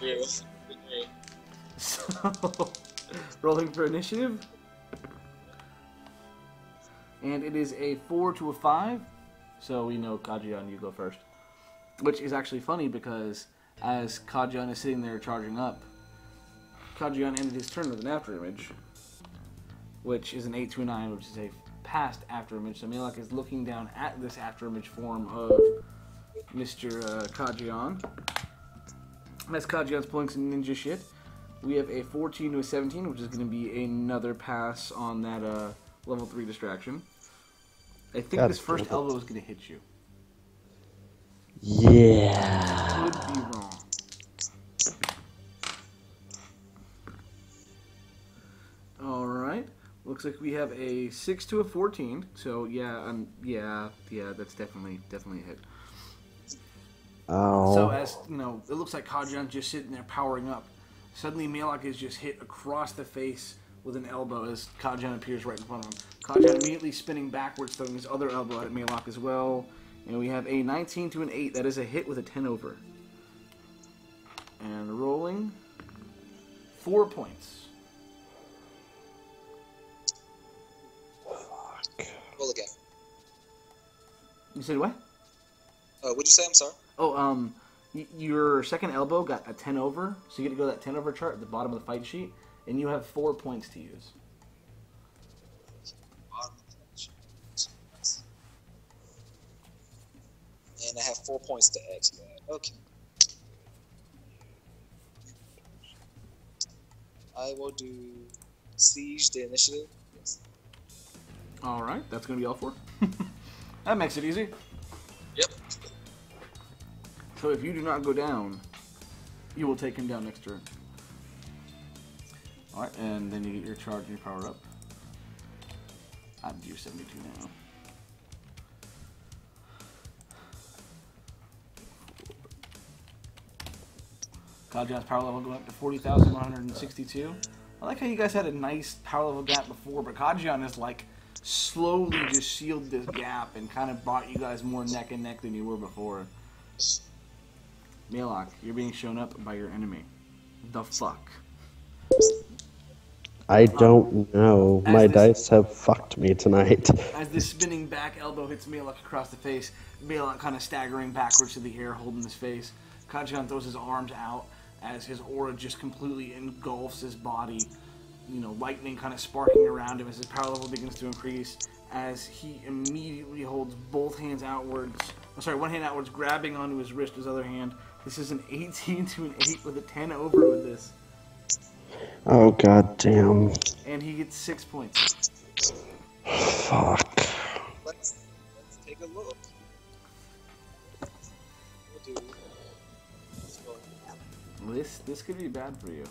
Real. So, rolling for initiative. And it is a 4 to a 5. So we know Kajiion, you go first. Which is actually funny because as Kajiion is sitting there charging up, Kajiion ended his turn with an after image, which is an 8 to a 9, which is a past after image. So Malock is looking down at this after image form of Mr. Kajiion. As Kajion's pulling some ninja shit, we have a 14 to a 17, which is going to be another pass on that level 3 distraction. I think this first elbow is going to hit you. Yeah. Could be wrong. Alright. Looks like we have a 6 to a 14. So yeah, that's definitely a hit. Oh. So as you know, it looks like Kajiion's just sitting there powering up. Suddenly Malock is just hit across the face with an elbow as Kajiion appears right in front of him. Kajiion immediately spinning backwards, throwing his other elbow at Malock as well. And we have a 19 to an 8. That is a hit with a 10 over. And rolling 4 points. Fuck. Roll again. You said what? What'd you say? I'm sorry. Oh, your second elbow got a 10 over, so you get to go to that 10 over chart at the bottom of the fight sheet, and you have 4 points to use. And I have 4 points to add to that. Okay. I will do Siege the initiative. Yes. Alright, that's going to be all 4. That makes it easy. Yep. So if you do not go down, you will take him down next turn. Alright, and then you get your charge and your power up. I'm tier 72 now. Kajion's power level going up to 40,162. I like how you guys had a nice power level gap before, but Kajiion is like slowly just sealed this gap and kind of brought you guys more neck and neck than you were before. Malock, you're being shown up by your enemy. The fuck? I don't know. My dice have fucked me tonight. As this spinning back elbow hits Malock across the face, Malock kind of staggering backwards to the air, holding his face. Kajiion throws his arms out as his aura just completely engulfs his body. You know, lightning kind of sparking around him as his power level begins to increase. As he immediately holds both hands outwards. One hand outwards, grabbing onto his wrist, his other hand. This is an 18 to an 8 with a 10 over with this. Oh, god damn. And he gets 6 points. Fuck. Let's take a look. We'll do. This could be bad for you.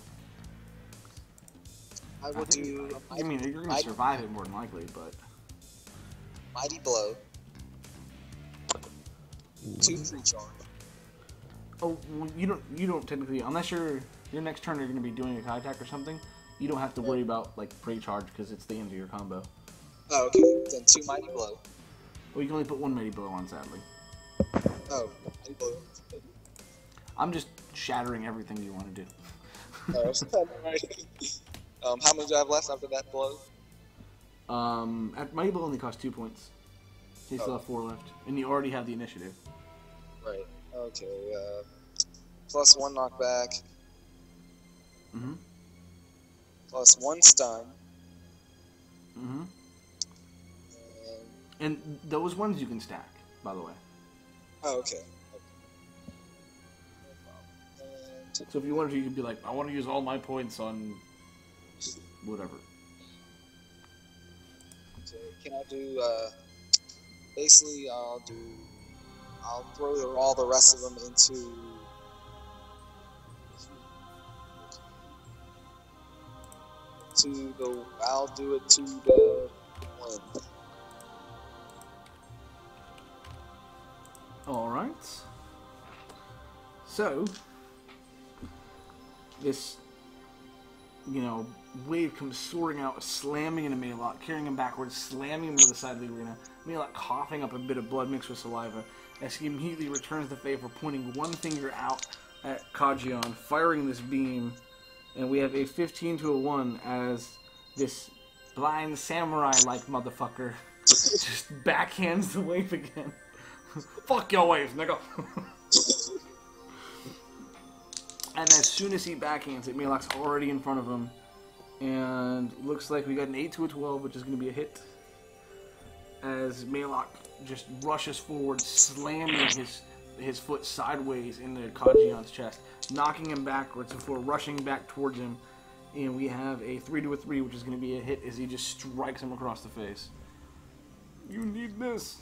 I will do. I mean, you're going to survive it more than likely, but. Mighty Blow. 2 free charge. Oh, well, you don't technically, unless your next turn you're going to be doing a Kai attack or something, you don't have to worry about like pre-charge because it's the end of your combo. Oh, okay. Then 2 Mighty Blow. Well, you can only put 1 Mighty Blow on, sadly. Oh, Mighty Blow. I'm just shattering everything you want to do. Oh, alright. How many do I have left after that blow? My blow only costs 2 points. So you still have 4 left, and you already have the initiative. Right. Okay. Plus 1 knockback. Mm-hmm. Plus 1 stun. Mm-hmm. And those ones you can stack, by the way. Oh, okay. So if you wanted to, you could be like, I want to use all my points on whatever. So can I do, basically I'll throw all the rest of them into, I'll do it to the one. Alright. So, this, wave comes soaring out, slamming into Malock, carrying him backwards, slamming him to the side of the arena. Malock coughing up a bit of blood mixed with saliva, as he immediately returns the favor, pointing one finger out at Kajiion, firing this beam, and we have a 15 to a 1 as this blind samurai-like motherfucker just backhands the wave again. Fuck your wave, nigga! And as soon as he backhands it, Malock's already in front of him. And looks like we got an 8 to a 12, which is going to be a hit. As Malock just rushes forward, slamming his foot sideways into Kajiion's chest, knocking him backwards before rushing back towards him. And we have a 3 to a 3, which is going to be a hit as he just strikes him across the face. You need this.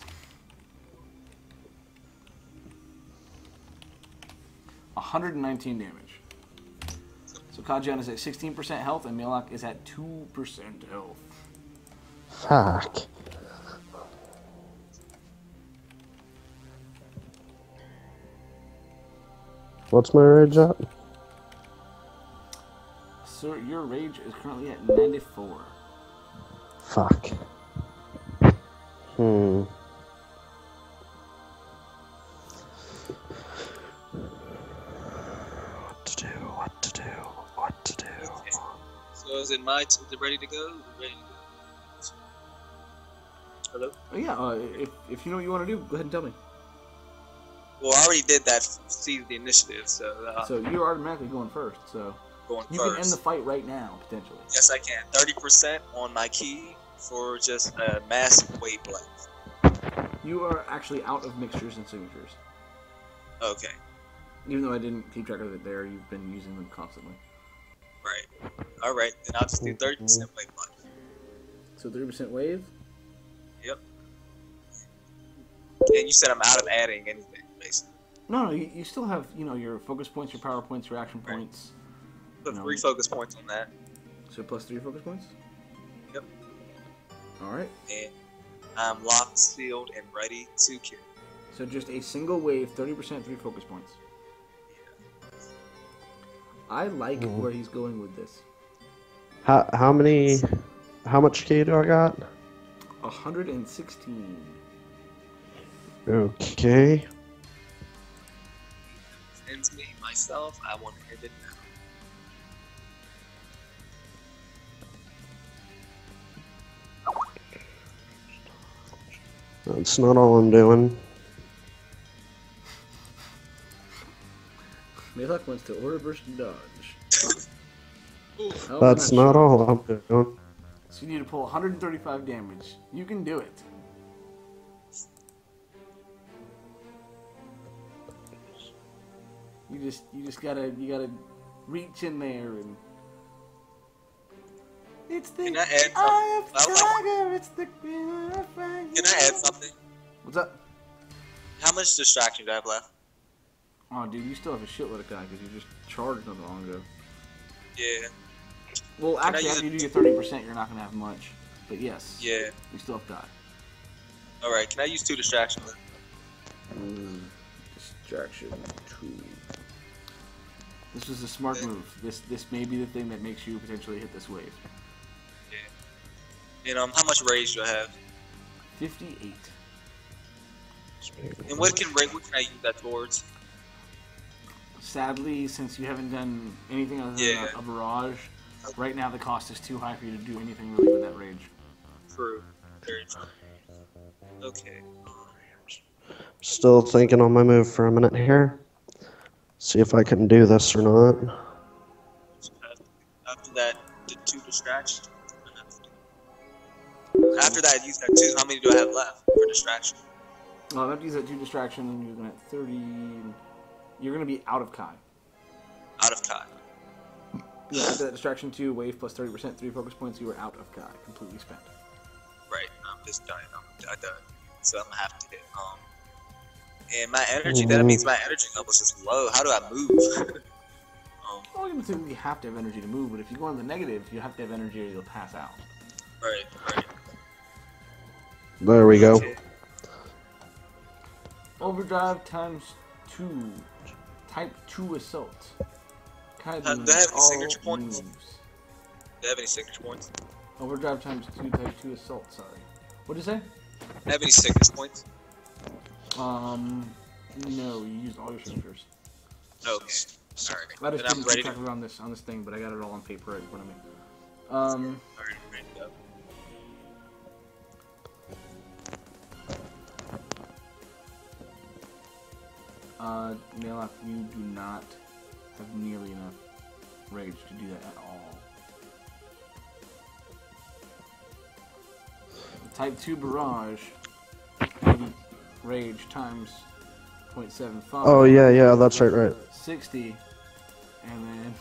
119 damage. So Kajiion is at 16% health and Malock is at 2% health. Fuck. What's my rage at? Sir, your rage is currently at 94. Fuck. What to do? Okay. So is it is it ready to go? Ready to go? Hello? Oh, yeah, if you know what you want to do, go ahead and tell me. Well, I already did that, see the initiative, so... so you're automatically going first, so... You can end the fight right now, potentially. Yes, I can. 30% on my key for just a massive wave blast. You are actually out of mixtures and signatures. Okay. Even though I didn't keep track of it there, you've been using them constantly. Right. Alright, then I'll just do 30% wave blast. So 30% wave? Yep. And you said I'm out of adding anything, basically. No, you still have, your focus points, your power points, your action points. Put 3 focus points on that. So plus 3 focus points? Yep. Alright. And I'm locked, sealed, and ready to kill. So just a single wave, 30%, 3 focus points. Yeah. I like where he's going with this. How much key do I got? 116. Okay. Ends me, myself, I want to end it now. That's not all I'm doing. Malock wants to order versus dodge. That's not all I'm doing. So you need to pull 135 damage. You can do it. You just gotta reach in there and it's the Can I add eye of tiger, it's the Can I add something? What's up? How much distraction do I have left? Oh, dude, you still have a shitload of guy because you just charged not long ago. Yeah. Well, actually, after you do your 30%, you're not gonna have much. But yes. Yeah. You still have die. Alright, can I use 2 distractions? Distraction 2. This was a smart move. This may be the thing that makes you potentially hit this wave. Yeah. And how much rage do I have? 58. And what can I use that towards? Sadly, since you haven't done anything other than a barrage, right now the cost is too high for you to do anything really with that rage. True. Very true. Okay. Still thinking on my move for a minute here. See if I can do this or not. After that, did 2 distractions. After that, I used that 2. How many do I have left for distraction? Well, after you use that 2 distraction, then you're going to 30. You're going to be out of Kai. Out of Kai. Yeah, after that distraction 2, wave plus 30%, 3 focus points, you were out of Kai, completely spent. Right, I'm just dying. I'm done. So I'm gonna have to hit. And my energy, that means my energy level is just low. How do I move? Well, you don't typically have to have energy to move, but if you go on the negative, you have to have energy or you'll pass out. Right, right. There we go. Okay. Overdrive times 2. Type 2 assault. Kai Do I have any signature points? moves. Do I have any signature points? Overdrive times 2, type 2 assault, sorry. What'd you say? Do I have any signature points? No, you used all your signatures. Okay. Alright. I just Then I'm didn't ready keep to track of it on this thing, but I got it all on paper right in front of me. Alright, I'm ready to go. Malock, you do not have nearly enough rage to do that at all. Type 2 barrage, rage times 0.75. Oh, yeah, that's right. 60, and then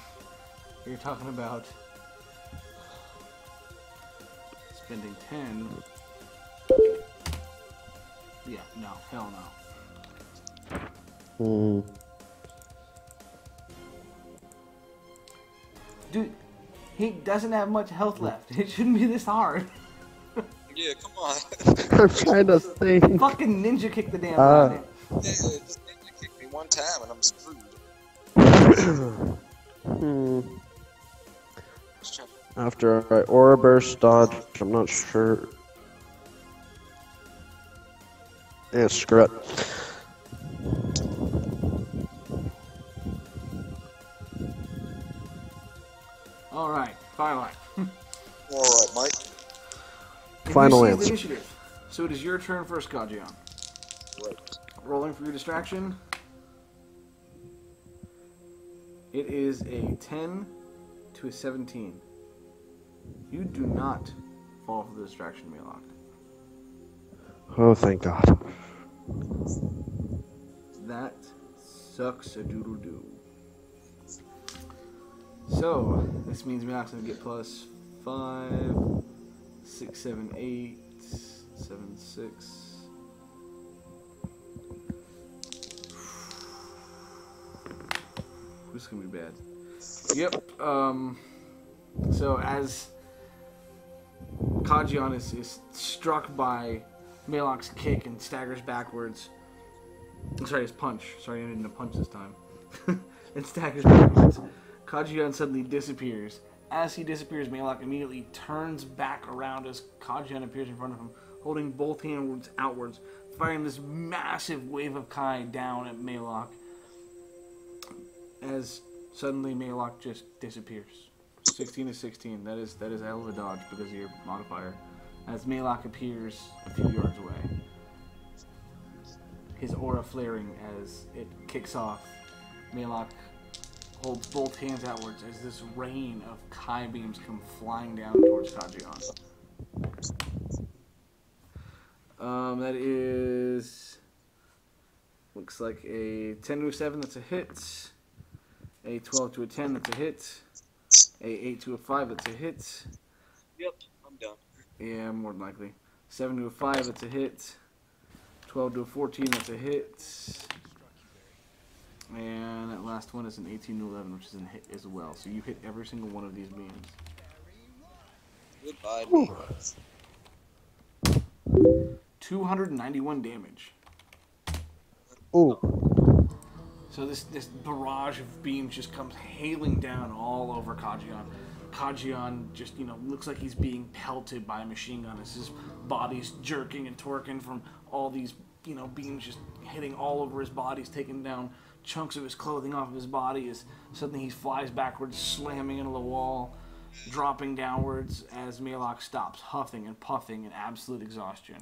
you're talking about spending 10. Yeah, no, hell no. Dude, he doesn't have much health left. It shouldn't be this hard. Yeah, come on. I'm trying to think. Fucking ninja kick the damn guy. Yeah, just ninja kick me one time and I'm screwed. After I aura burst dodge, I'm not sure. Yeah, screw it. Alright, Firelight. Alright, Mike. Final You see the answer. initiative. So it is your turn first, Kajiion. Right. Rolling for your distraction. It is a 10 to a 17. You do not fall for the distraction, Malock. Oh, thank God. That sucks a doodle doo. So, this means Malock's going to get plus 5, 6, 7, 8, 7, 6. This is going to be bad. Yep. So, as Kajiion is struck by Malock's kick and staggers backwards. I'm sorry, his punch. Sorry, I didn't punch this time. And staggers backwards. Kajiion suddenly disappears. As he disappears, Malock immediately turns back around as Kajiion appears in front of him, holding both hands outwards, firing this massive wave of Kai down at Malock. As suddenly Malock just disappears. 16 to 16. That is a hell of a dodge because of your modifier. As Malock appears a few yards away, his aura flaring as it kicks off. Malock holds both hands outwards as this rain of Kai beams come flying down towards Kajiion. That is, looks like a 10 to a 7, that's a hit. A 12 to a 10, that's a hit. A 8 to a 5, that's a hit. Yep, I'm done. Yeah, more than likely. 7 to a 5, that's a hit. 12 to a 14, that's a hit. And that last one is an 18 to 11, which is a hit as well. So you hit every single one of these beams. Goodbye, Whew. 291 damage. Oh. So this barrage of beams just comes hailing down all over Kajiion. Kajiion just, looks like he's being pelted by a machine gun as his body's jerking and twerking from all these, beams just hitting all over his body. He's taking down chunks of his clothing off of his body as suddenly he flies backwards, slamming into the wall. dropping downwards as Malock stops, huffing and puffing in absolute exhaustion.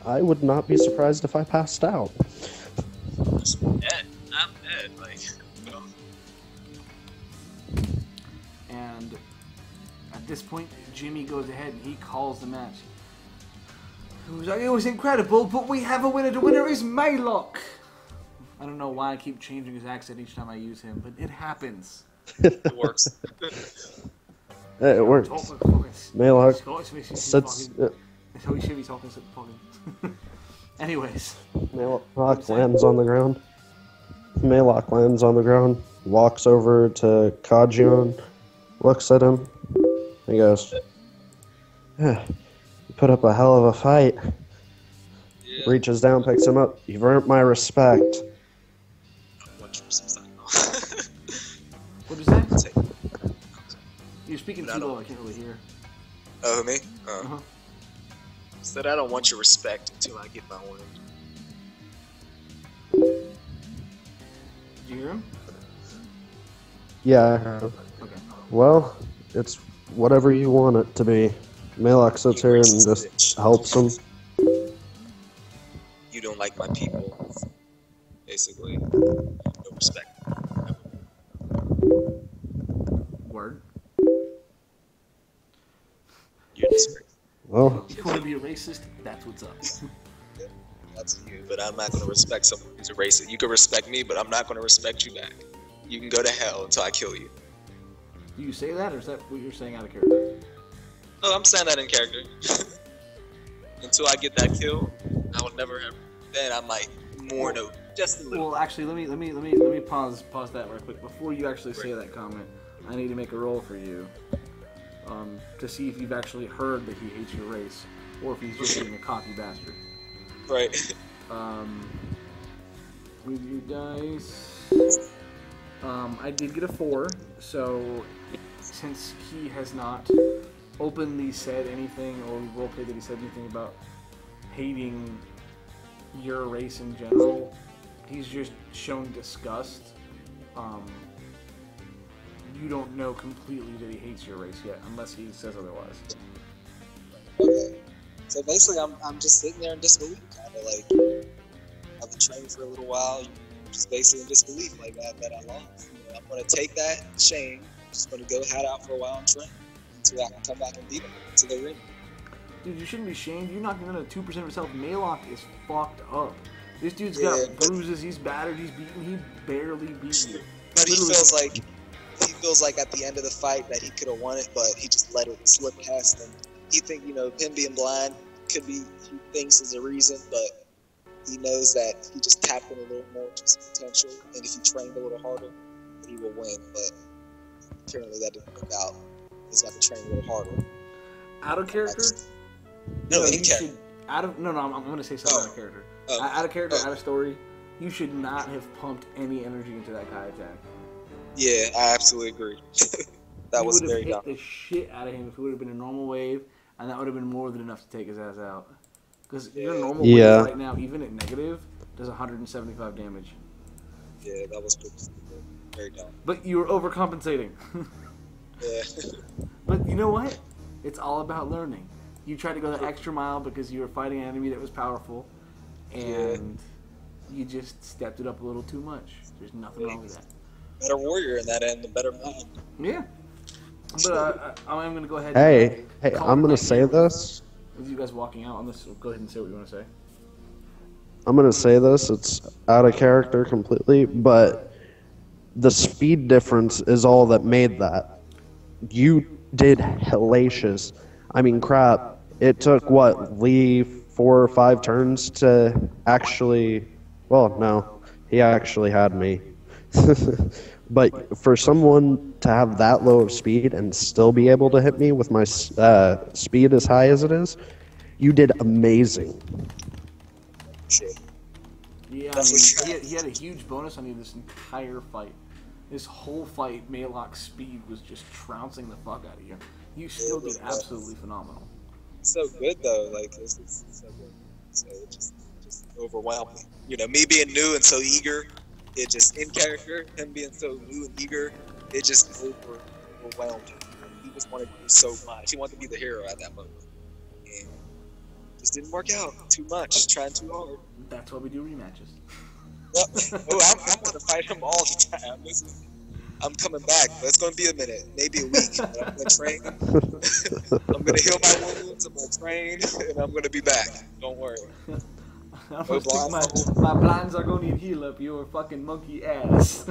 I would not be surprised if I passed out. I'm dead. Like, no. And at this point, Jimmy goes ahead and he calls the match. It was incredible, but we have a winner. The winner is Malock. I don't know why I keep changing his accent each time I use him, but it happens. It works. It works. Malock sits. That's how he should be talking. Anyways. Malock lands on the ground. Malock lands on the ground, walks over to Kajiion, looks at him, and goes, "Yeah, you put up a hell of a fight." Yeah. Reaches down, picks him up. You've earned my respect. What is that? You're speaking too low, I can't really hear. Oh, me? Said I don't want your respect until I get my win. Did you hear him? Yeah, I heard him. Okay. Well, it's whatever you want it to be. Malock sits here and just helps him. You don't like my people. Basically, no respect. Word. You're disrespectful. Well, If you want to be a racist, that's what's up. That's you, but I'm not going to respect someone who's a racist. You can respect me, but I'm not going to respect you back. You can go to hell until I kill you. Do you say that, or is that what you're saying out of character? Oh, I'm saying that in character. Until I get that kill, I will never have. Then I might more know just a little. Well, actually, let me pause that real quick before you actually say that comment. I need to make a roll for you, to see if you've actually heard that he hates your race, or if he's just being a cocky bastard. Right. With your dice, I did get a 4. So since he has not openly said anything, or roleplayed that he said anything about hating your race in general, he's just shown disgust. You don't know completely that he hates your race yet, unless he says otherwise. Okay. So basically, I'm just sitting there in disbelief, kind of like I've been training for a little while, just basically in disbelief, like that I lost. You know, I'm gonna take that shame, just gonna go head out for a while and train until I can come back and beat him to the ring. Dude, you shouldn't be shamed. You're knocking on 2% of yourself. Malock is fucked up. This dude's got bruises. He's battered. He's beaten. He barely beat you. But he feels like at the end of the fight that he could have won it, but he just let it slip past him. He think, you know, him being blind could be, he thinks is a reason, but he knows that he just tapped in a little more to his potential, and if he trained a little harder, he will win. But apparently that didn't work out. He's got to train a little harder. Out of character? No, in character. I'm going to say something out of character. Out of character, out of story, you should not have pumped any energy into that guy attack. Yeah, I absolutely agree. That was very dumb. You would have hit the shit out of him if it would have been a normal wave, and that would have been more than enough to take his ass out. Because your normal wave right now, even at negative, does 175 damage. Yeah, that was pretty stupid. Very dumb. But you were overcompensating. Yeah. But you know what? It's all about learning. You tried to go the extra mile because you were fighting an enemy that was powerful, and you just stepped it up a little too much. There's nothing wrong with that. Better warrior in that end, the better mind. Yeah. But I'm going to go ahead Hey, I'm going to say this. With you guys walking out on this, go ahead and say what you want to say. I'm going to say this. It's out of character completely, but the speed difference is all that made that. You did hellacious. I mean, crap. It took, Lee 4 or 5 turns to actually... Well, no. He actually had me. But for someone to have that low of speed and still be able to hit me with my speed as high as it is, you did amazing. Sure. Yeah, I mean, he had a huge bonus on you this entire fight. This whole fight, Malock's speed was just trouncing the fuck out of you. You still did absolutely phenomenal. So good though, like it's so good. So it just overwhelmed me. You know, me being new and so eager, it just in character, him being so new and eager, it just overwhelmed him. He just wanted to do so much. He wanted to be the hero at that moment, and just didn't work out. Too much, trying too hard. That's why we do rematches. Yep. Oh, I'm going to fight him all the time. I'm coming back, but it's going to be a minute, maybe a week. But I'm going to train. I'm going to heal my wounds. I'm going to train, and I'm going to be back. Don't worry. I'm going to stick my blind Zargonian heel up your fucking monkey ass.